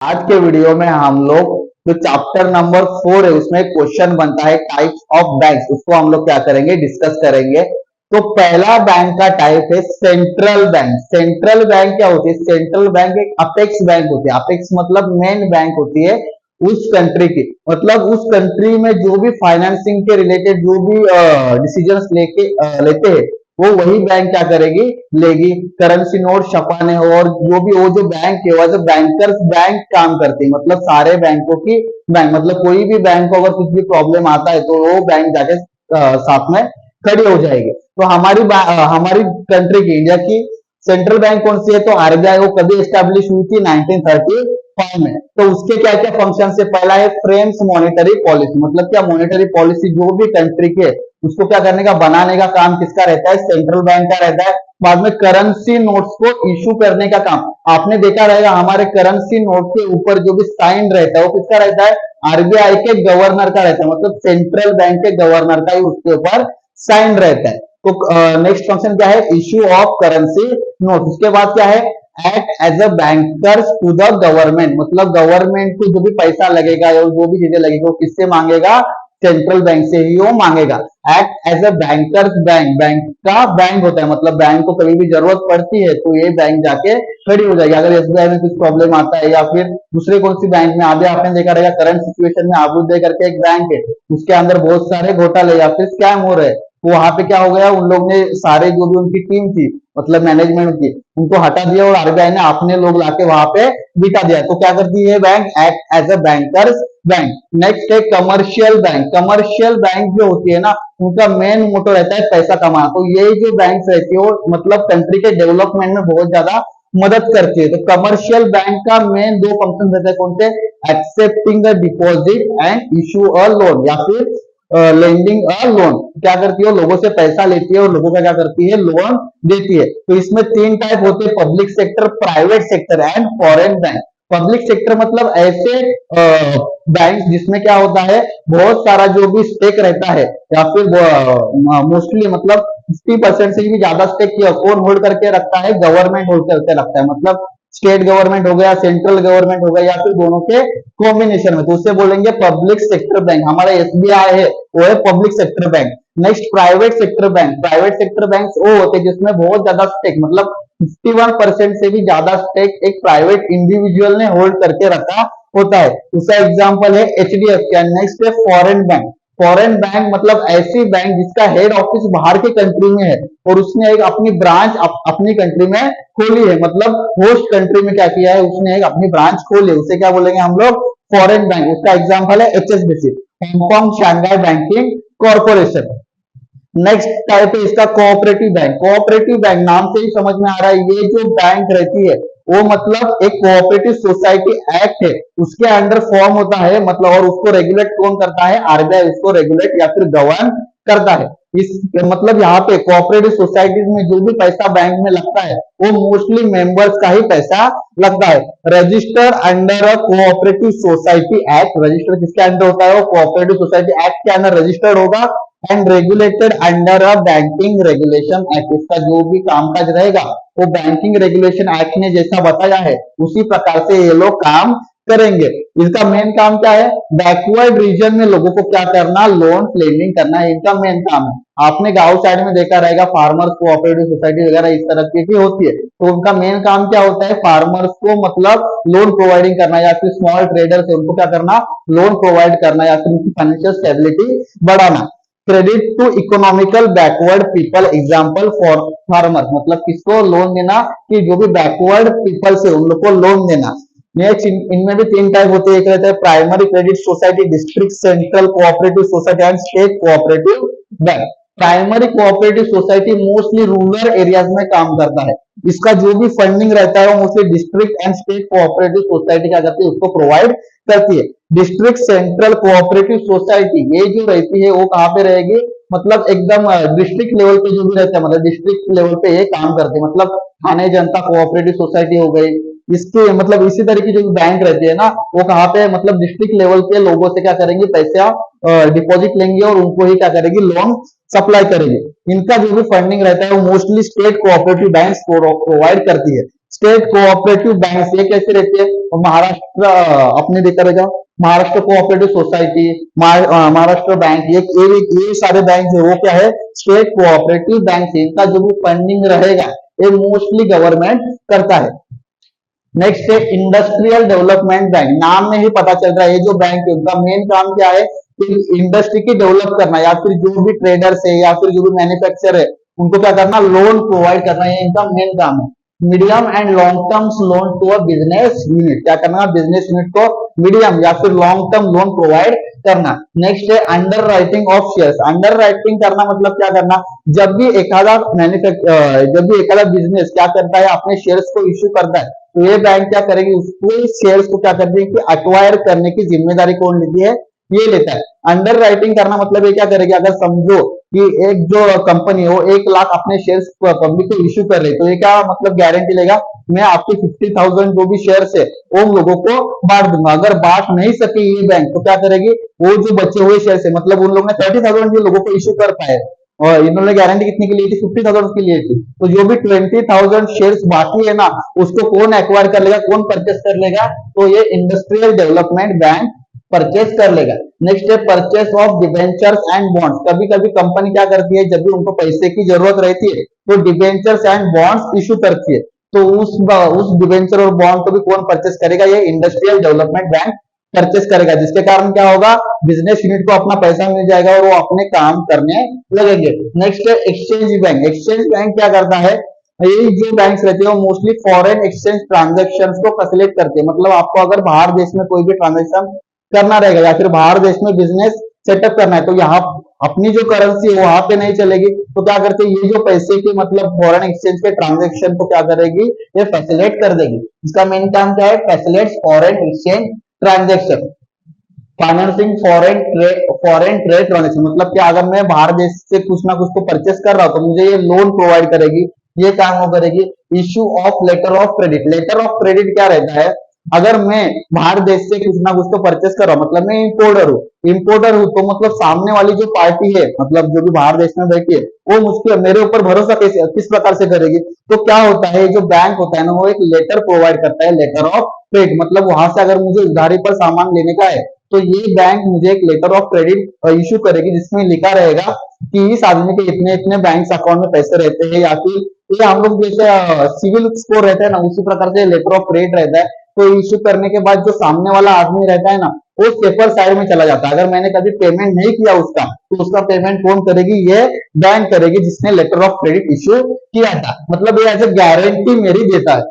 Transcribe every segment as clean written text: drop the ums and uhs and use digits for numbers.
आज के वीडियो में हम लोग जो चैप्टर नंबर 4 है उसमें क्वेश्चन बनता है टाइप्स ऑफ बैंक्स, उसको हम लोग क्या करेंगे, डिस्कस करेंगे। तो पहला बैंक का टाइप है सेंट्रल बैंक। सेंट्रल बैंक क्या होती है? सेंट्रल बैंक एक अपेक्स बैंक होती है। अपेक्स मतलब मेन बैंक होती है उस कंट्री की, मतलब उस कंट्री में जो भी फाइनेंसिंग के रिलेटेड जो भी डिसीजंस लेते हैं वो वही बैंक क्या करेगी, लेगी। करेंसी नोट छपाने हो और जो भी वो जो बैंक है वो बैंकर्स बैंक काम करती है, मतलब सारे बैंकों की बैंक, मतलब कोई भी बैंक को अगर कुछ भी प्रॉब्लम आता है तो वो बैंक जाके साथ में खड़ी हो जाएगी। तो हमारी कंट्री की, इंडिया की सेंट्रल बैंक कौन सी है? तो आरबीआई। वो कभी स्टैब्लिश हुई थी? 1935 में। तो उसके क्या क्या फंक्शन है? पहला है फ्रेम्स मॉनेटरी पॉलिसी, मतलब क्या मॉनेटरी पॉलिसी जो भी कंट्री के उसको क्या करने का, बनाने का काम किसका रहता है? सेंट्रल बैंक का रहता है। बाद में करेंसी नोट्स को इशू करने का काम, आपने देखा रहेगा हमारे करेंसी नोट के ऊपर जो भी साइन रहता है वो किसका रहता है? आरबीआई के गवर्नर का रहता है, मतलब सेंट्रल बैंक के गवर्नर का ही उसके ऊपर साइन रहता है। तो नेक्स्ट फंक्शन क्या है? Issue of currency note. उसके बाद क्या है? Act as a bankers to the government, मतलब गवर्नमेंट को जो भी पैसा लगेगा या जो भी चीजें लगेगी वो किससे मांगेगा? सेंट्रल बैंक से ही वो मांगेगा। Act as a bankers bank, bank का बैंक होता है, मतलब बैंक को कभी भी जरूरत पड़ती है तो ये बैंक जाके खड़ी हो जाएगी। अगर एसबीआई में कुछ प्रॉब्लम आता है या फिर दूसरे कौन सी बैंक में, अभी आपने देखा रहेगा करंट सिचुएशन में अबुदय करके एक बैंक है, उसके अंदर बहुत सारे घोटाले या फिर स्कैम हो रहे हैं। तो वहां पे क्या हो गया, उन लोग ने सारे जो भी उनकी टीम थी, मतलब मैनेजमेंट की, उनको हटा दिया और आरबीआई ने अपने लोग लाके वहां पे बिठा दिया। तो क्या करती है bank? Act as a bankers bank. Next है कमर्शियल बैंक। कमर्शियल बैंक जो होती है ना, उनका मेन मोटो रहता है पैसा कमाना। तो ये जो बैंक रहती है वो मतलब कंट्री के डेवलपमेंट में बहुत ज्यादा मदद करती है। तो कमर्शियल बैंक का मेन दो फंक्शन रहते हैं, कौन से? Accepting the deposit and issue a loan, या फिर लेंडिंग अ लोन। क्या करती है? लोगों से पैसा लेती है और लोगों का क्या करती है? लोन देती है। तो इसमें तीन टाइप होते हैं, public sector, private sector and foreign bank. Public sector मतलब ऐसे बैंक जिसमें क्या होता है, बहुत सारा जो भी स्टेक रहता है, या फिर मोस्टली मतलब 50% से भी ज्यादा स्टेक कौन होल्ड करके रखता है? गवर्नमेंट होल्ड करके रखता है, मतलब स्टेट गवर्नमेंट हो गया, सेंट्रल गवर्नमेंट हो गया, या फिर दोनों के कॉम्बिनेशन में, तो उससे बोलेंगे पब्लिक सेक्टर बैंक। हमारा एसबीआई है वो है public sector bank. Next private sector bank. Private sector bank वो होते हैं जिसमें बहुत ज्यादा स्टेक, मतलब 51% से भी ज्यादा स्टेक एक प्राइवेट इंडिविजुअल ने होल्ड करके रखा होता है। उसका एग्जांपल है एचडीएफसी। नेक्स्ट है फॉरेन बैंक। फॉरेन बैंक मतलब ऐसी बैंक जिसका हेड ऑफिस बाहर के कंट्री में है और उसने एक अपनी ब्रांच अपनी कंट्री में खोली है, मतलब होस्ट कंट्री में क्या किया है, उसने एक अपनी ब्रांच खोली है, उसे क्या बोलेंगे हम लोग? Foreign bank. उसका एग्जांपल है HSBC, Hong Kong Shanghai banking corporation. Next type है इसका कोऑपरेटिव बैंक। कोऑपरेटिव बैंक नाम से ही समझ में आ रहा है, ये जो बैंक रहती है वो मतलब एक कोऑपरेटिव सोसाइटी एक्ट है, उसके अंडर फॉर्म होता है, मतलब और उसको रेगुलेट कौन करता है? आरबीआई उसको रेगुलेट या फिर गवर्न करता है। इस मतलब यहाँ पे कोऑपरेटिव सोसाइटीज में जो भी पैसा बैंक में लगता है वो मोस्टली मेंबर्स का ही पैसा लगता है। Registered under a cooperative society act. Register किसके अंडर होता है? वो कोऑपरेटिव सोसाइटी एक्ट के अंदर रजिस्टर्ड होगा। And regulated under a banking regulation act. इसका जो भी कामकाज रहेगा वो बैंकिंग रेगुलेशन एक्ट ने जैसा बताया है उसी प्रकार से ये लोग काम करेंगे। इसका मेन काम क्या है? बैकवर्ड रीजन में लोगों को क्या करना? लोन लेंडिंग करना है, इनका मेन काम है। आपने गांव साइड में देखा रहेगा फार्मर्स कोऑपरेटिव सोसाइटी वगैरह इस तरह की होती है, तो उनका मेन काम क्या होता है? फार्मर्स को मतलब लोन प्रोवाइडिंग करना, या फिर स्मॉल ट्रेडर्स है उनको क्या करना? लोन प्रोवाइड करना, या फिर उनकी फाइनेंशियल स्टेबिलिटी बढ़ाना। Credit to economical backward people, example for farmer, मतलब किसको लोन देना? कि जो भी बैकवर्ड पीपल से उन लोग को लोन देना। नेक्स्ट इनमें भी तीन टाइप होते हैं, एक रहता है primary credit society, district central cooperative society and state cooperative bank. Primary cooperative society mostly rural areas में काम करता है। इसका जो भी फंडिंग रहता है वो mostly district and state cooperative society क्या करती है? उसको प्रोवाइड करती है। डिस्ट्रिक्ट सेंट्रल कोऑपरेटिव सोसाइटी ये जो रहती है वो कहाँ पे रहेगी? मतलब एकदम डिस्ट्रिक्ट लेवल पे जो भी रहता है, मतलब डिस्ट्रिक्ट लेवल पे ये काम करते हैं, मतलब थाने जनता कोऑपरेटिव सोसाइटी हो गई। इसके मतलब इसी तरह की जो बैंक रहती है ना, वो कहाँ पे मतलब डिस्ट्रिक्ट लेवल के लोगों से क्या करेंगे? पैसा डिपॉजिट लेंगे और उनको ही क्या करेगी? लोन सप्लाई करेगी। इनका जो भी फंडिंग रहता है वो mostly state cooperative bank provide करती है। स्टेट कोऑपरेटिव बैंक ये कैसे रहती है? और महाराष्ट्र अपने देखा रहेगा, Maharashtra cooperative society, Maharashtra bank, ये सारे बैंक है वो क्या है? स्टेट कोऑपरेटिव बैंक है। इनका जो भी फंडिंग रहेगा ये मोस्टली गवर्नमेंट करता है। नेक्स्ट है इंडस्ट्रियल डेवलपमेंट बैंक। नाम में ही पता चल रहा है ये जो बैंक है उनका मेन काम क्या है कि इंडस्ट्री की डेवलप करना, या फिर जो भी ट्रेडर्स है या फिर जो भी मैन्युफैक्चर है उनको क्या करना? लोन प्रोवाइड करना, ये इनका मेन काम है। Medium and long term loan to a business unit, क्या करना? बिजनेस यूनिट को मीडियम या फिर लॉन्ग टर्म लोन प्रोवाइड करना। नेक्स्ट है underwriting of shares. Underwriting करना मतलब क्या करना? जब भी एखादा बिजनेस क्या करता है, अपने शेयर्स को इश्यू करता है, तो ये बैंक क्या करेगी? उसको शेयर्स को क्या करती है कि अक्वायर करने की जिम्मेदारी कौन लेती है? ये लेता है। अंडर राइटिंग करना मतलब ये क्या करेगी? अगर समझो कि एक जो कंपनी है वो 1 लाख अपने शेयर्स पब्लिक को इश्यू कर रही है, तो ये क्या मतलब गारंटी लेगा? मैं आपके 50,000 जो भी शेयर्स है वो लोगों को बांट दूंगा। अगर बांट नहीं सके ये बैंक, तो क्या करेगी? वो जो बचे हुए शेयर्स है, मतलब उन लोगों ने 30,000 भी लोगों को इश्यू कर पाए और इन्होंने गारंटी कितनी की ली थी? 50,000 की ली थी। तो जो भी 20,000 शेयर्स बाकी है ना, उसको कौन एक्वायर कर लेगा? कौन परचेस कर लेगा? तो ये इंडस्ट्रियल डेवलपमेंट बैंक परचेस कर लेगा। नेक्स्ट है purchase of debentures and bonds. कभी कभी कंपनी क्या करती है, जब भी उनको पैसे की जरूरत रहती है तो डिबेंचर्स एंड बॉन्ड्स इशू करती है, तो उस डिबेंचर और बॉन्ड को भी कौन परचेस करेगा? ये इंडस्ट्रियल डेवलपमेंट बैंक परचेस करेगा, जिसके कारण क्या होगा? बिजनेस यूनिट को अपना पैसा मिल जाएगा और वो अपने काम करने लगेंगे। नेक्स्ट है एक्सचेंज बैंक। एक्सचेंज बैंक क्या करता है? ये जो बैंक्स रहते हैं वो मोस्टली फॉरेन एक्सचेंज ट्रांजेक्शन को फैसिलिटेट करते हैं। मतलब आपको अगर बाहर देश में कोई भी ट्रांजेक्शन करना रहेगा या फिर बाहर देश में बिजनेस सेटअप करना है, तो यहाँ अपनी जो करेंसी है वहां पे नहीं चलेगी, तो क्या करते हैं? ये जो पैसे के मतलब फॉरेन एक्सचेंज के ट्रांजेक्शन को क्या करेगी? ये फैसिलिटेट कर देगी। इसका मेन काम क्या है? Facilitate foreign exchange transaction, financing foreign trade transaction. मतलब कि अगर मैं बाहर देश से कुछ ना कुछ तो परचेस कर रहा हूं, तो मुझे ये लोन प्रोवाइड करेगी, ये काम वो करेगी। Issue of letter of credit. Letter of credit क्या रहता है? अगर मैं बाहर देश से कुछ ना कुछ तो परचेस कर रहा हूं, मतलब मैं इंपोर्टर हूं, तो मतलब सामने वाली जो पार्टी है, मतलब जो भी बाहर देश में बैठी है, वो मुझके मेरे ऊपर भरोसा किस प्रकार से करेगी? तो क्या होता है, जो बैंक होता है ना, वो एक लेटर प्रोवाइड करता है, लेटर ऑफ क्रेडिट। मतलब वहां से अगर मुझे उधारी पर सामान लेने का है, तो ये बैंक मुझे एक लेटर ऑफ क्रेडिट इश्यू करेगी, जिसमें लिखा रहेगा कि इस आदमी के इतने इतने बैंक अकाउंट में पैसे रहते हैं, या फिर ये हम लोग जैसे सिविल स्कोर रहता है ना, उसी प्रकार से लेटर ऑफ क्रेडिट रहता है। तो इश्यू करने के बाद जो सामने वाला आदमी रहता है ना, वो सेफर साइड में चला जाता है। अगर मैंने कभी पेमेंट नहीं किया उसका, तो उसका पेमेंट कौन करेगी? ये बैंक करेगी, जिसने लेटर ऑफ क्रेडिट इश्यू किया था। मतलब ये एज ए गारंटी मेरी देता है।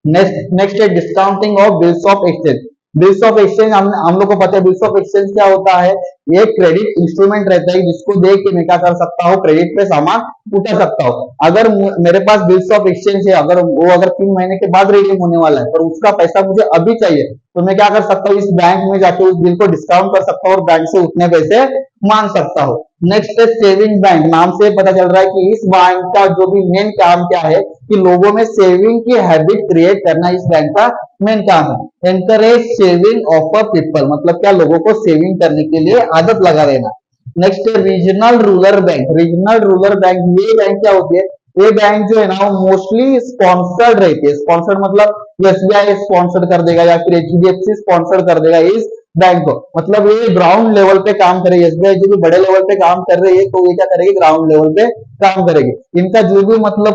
नेक्स्ट है discounting of bills of exchange. Bills of exchange हम लोग को पता है, बिल्स ऑफ एक्सचेंज क्या होता है? ये क्रेडिट इंस्ट्रूमेंट रहता है, जिसको देख के मैं क्या कर सकता हूँ? क्रेडिट पे सामान उठा सकता हूँ। अगर मेरे पास बिल्स ऑफ एक्सचेंज है, अगर 3 महीने के बाद रिडीम होने वाला है, पर उसका पैसा मुझे अभी चाहिए, तो मैं क्या कर सकता हूँ? इस बैंक में जाके उस बिल को डिस्काउंट कर सकता हूँ और बैंक से उतने पैसे मांग सकता हूँ। नेक्स्ट है सेविंग बैंक। नाम से पता चल रहा है कि इस बैंक का जो भी मेन काम क्या है कि लोगों में सेविंग की हैबिट क्रिएट करना इस बैंक का मेन काम है। Encourage saving of a people, मतलब क्या? लोगों को सेविंग करने के लिए आदत लगा देना। नेक्स्ट है regional rural bank. Regional rural bank, ये बैंक क्या होती है? ये बैंक जो है ना, वो मोस्टली स्पॉन्सर्ड रहती है। स्पॉन्सर्ड मतलब एसबीआई स्पॉन्सर्ड कर देगा या फिर एचडीएफसी स्पॉन्सर्ड कर देगा इस बैंक को। मतलब ये ग्राउंड लेवल पे काम करेगी। एसबीआई जो भी बड़े लेवल पे काम कर रही है, तो ये क्या करेगी? ग्राउंड लेवल पे काम करेगी। इनका जो भी मतलब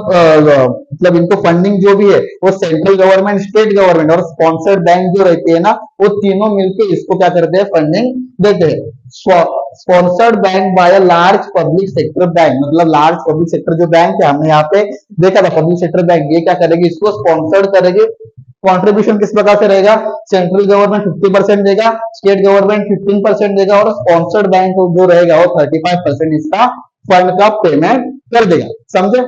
इनको फंडिंग जो भी है, वो सेंट्रल गवर्नमेंट, स्टेट गवर्नमेंट और स्पॉन्सर्ड बैंक जो रहती है ना, वो तीनों मिलकर इसको क्या करते हैं? फंडिंग देते हैं। Sponsored bank by a large public sector bank. मतलब लार्ज पब्लिक सेक्टर जो बैंक है, हमने यहाँ पे देखा था पब्लिक सेक्टर बैंक, ये क्या करेगी? इसको स्पॉन्सर्ड करेगी। कंट्रीब्यूशन किस प्रकार से रहेगा? सेंट्रल गवर्नमेंट 50% देगा, स्टेट गवर्नमेंट 15% देगा और स्पॉन्सर्ड बैंक जो रहेगा वो 35% इसका फंड का पेमेंट कर देगा। समझे?